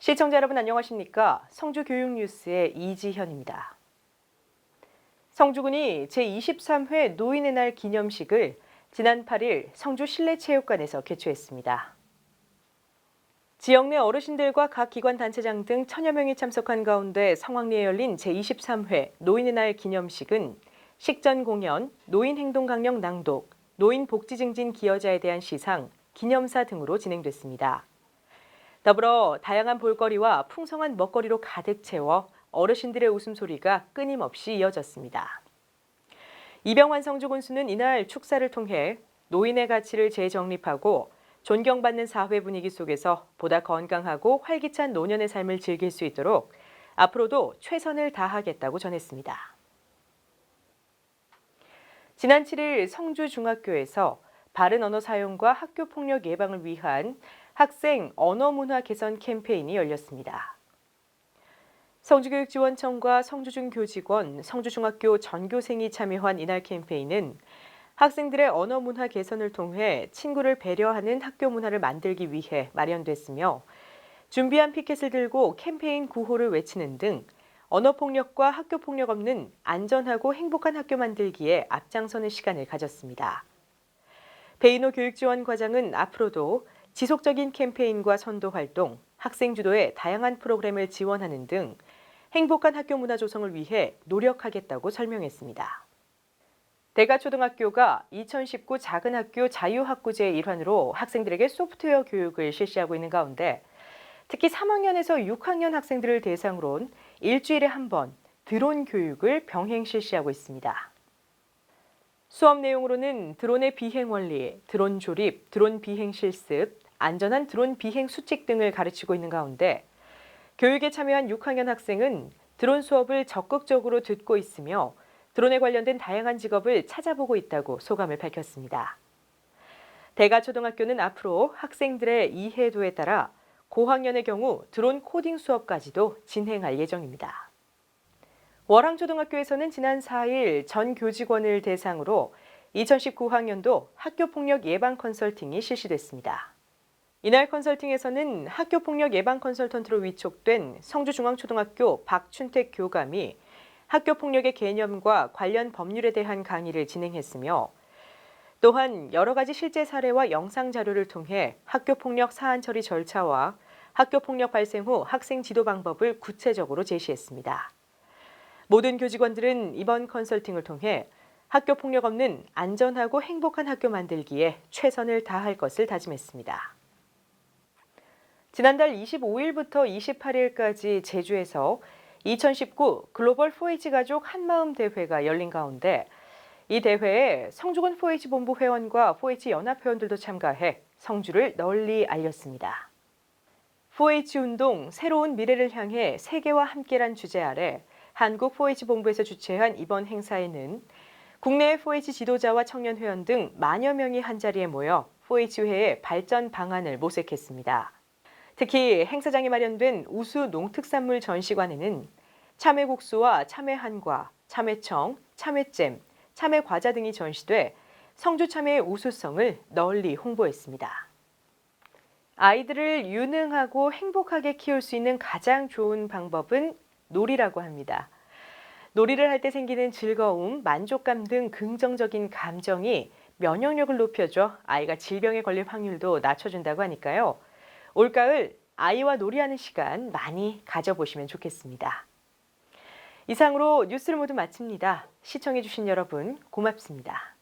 시청자 여러분 안녕하십니까? 성주교육뉴스의 이지현입니다. 성주군이 제23회 노인의 날 기념식을 지난 8일 성주 실내체육관에서 개최했습니다. 지역 내 어르신들과 각 기관 단체장 등 1000여 명이 참석한 가운데 성황리에 열린 제23회 노인의 날 기념식은 식전 공연, 노인 행동 강령 낭독, 노인 복지 증진 기여자에 대한 시상, 기념사 등으로 진행됐습니다. 더불어 다양한 볼거리와 풍성한 먹거리로 가득 채워 어르신들의 웃음소리가 끊임없이 이어졌습니다. 이병환 성주군수는 이날 축사를 통해 노인의 가치를 재정립하고 존경받는 사회 분위기 속에서 보다 건강하고 활기찬 노년의 삶을 즐길 수 있도록 앞으로도 최선을 다하겠다고 전했습니다. 지난 7일 성주중학교에서 바른 언어 사용과 학교폭력 예방을 위한 학생 언어문화 개선 캠페인이 열렸습니다. 성주교육지원청과 성주중 교직원, 성주중학교 전교생이 참여한 이날 캠페인은 학생들의 언어문화 개선을 통해 친구를 배려하는 학교 문화를 만들기 위해 마련됐으며 준비한 피켓을 들고 캠페인 구호를 외치는 등 언어폭력과 학교폭력 없는 안전하고 행복한 학교 만들기에 앞장서는 시간을 가졌습니다. 배인호 교육지원과장은 앞으로도 지속적인 캠페인과 선도 활동, 학생 주도의 다양한 프로그램을 지원하는 등 행복한 학교 문화 조성을 위해 노력하겠다고 설명했습니다. 대가초등학교가 2019 작은 학교 자유학구제의 일환으로 학생들에게 소프트웨어 교육을 실시하고 있는 가운데 특히 3학년에서 6학년 학생들을 대상으로 일주일에 한 번 드론 교육을 병행 실시하고 있습니다. 수업 내용으로는 드론의 비행 원리, 드론 조립, 드론 비행 실습, 안전한 드론 비행 수칙 등을 가르치고 있는 가운데 교육에 참여한 6학년 학생은 드론 수업을 적극적으로 듣고 있으며 드론에 관련된 다양한 직업을 찾아보고 있다고 소감을 밝혔습니다. 대가초등학교는 앞으로 학생들의 이해도에 따라 고학년의 경우 드론 코딩 수업까지도 진행할 예정입니다. 월항초등학교에서는 지난 4일 전 교직원을 대상으로 2019학년도 학교폭력 예방 컨설팅이 실시됐습니다. 이날 컨설팅에서는 학교폭력 예방 컨설턴트로 위촉된 성주중앙초등학교 박춘택 교감이 학교폭력의 개념과 관련 법률에 대한 강의를 진행했으며 또한 여러 가지 실제 사례와 영상 자료를 통해 학교폭력 사안 처리 절차와 학교폭력 발생 후 학생 지도 방법을 구체적으로 제시했습니다. 모든 교직원들은 이번 컨설팅을 통해 학교폭력 없는 안전하고 행복한 학교 만들기에 최선을 다할 것을 다짐했습니다. 지난달 25일부터 28일까지 제주에서 2019 글로벌 4H 가족 한마음 대회가 열린 가운데 이 대회에 성주군 4H 본부 회원과 4H 연합 회원들도 참가해 성주를 널리 알렸습니다. 4H 운동 새로운 미래를 향해 세계와 함께란 주제 아래 한국 4H 본부에서 주최한 이번 행사에는 국내의 4H 지도자와 청년 회원 등 만여 명이 한자리에 모여 4H회의 발전 방안을 모색했습니다. 특히 행사장에 마련된 우수 농특산물 전시관에는 참외국수와 참외한과, 참외청, 참외잼, 참외과자 등이 전시돼 성주 참외의 우수성을 널리 홍보했습니다. 아이들을 유능하고 행복하게 키울 수 있는 가장 좋은 방법은 놀이라고 합니다. 놀이를 할 때 생기는 즐거움, 만족감 등 긍정적인 감정이 면역력을 높여줘 아이가 질병에 걸릴 확률도 낮춰준다고 하니까요. 올가을 아이와 놀이하는 시간 많이 가져보시면 좋겠습니다. 이상으로 뉴스를 모두 마칩니다. 시청해주신 여러분 고맙습니다.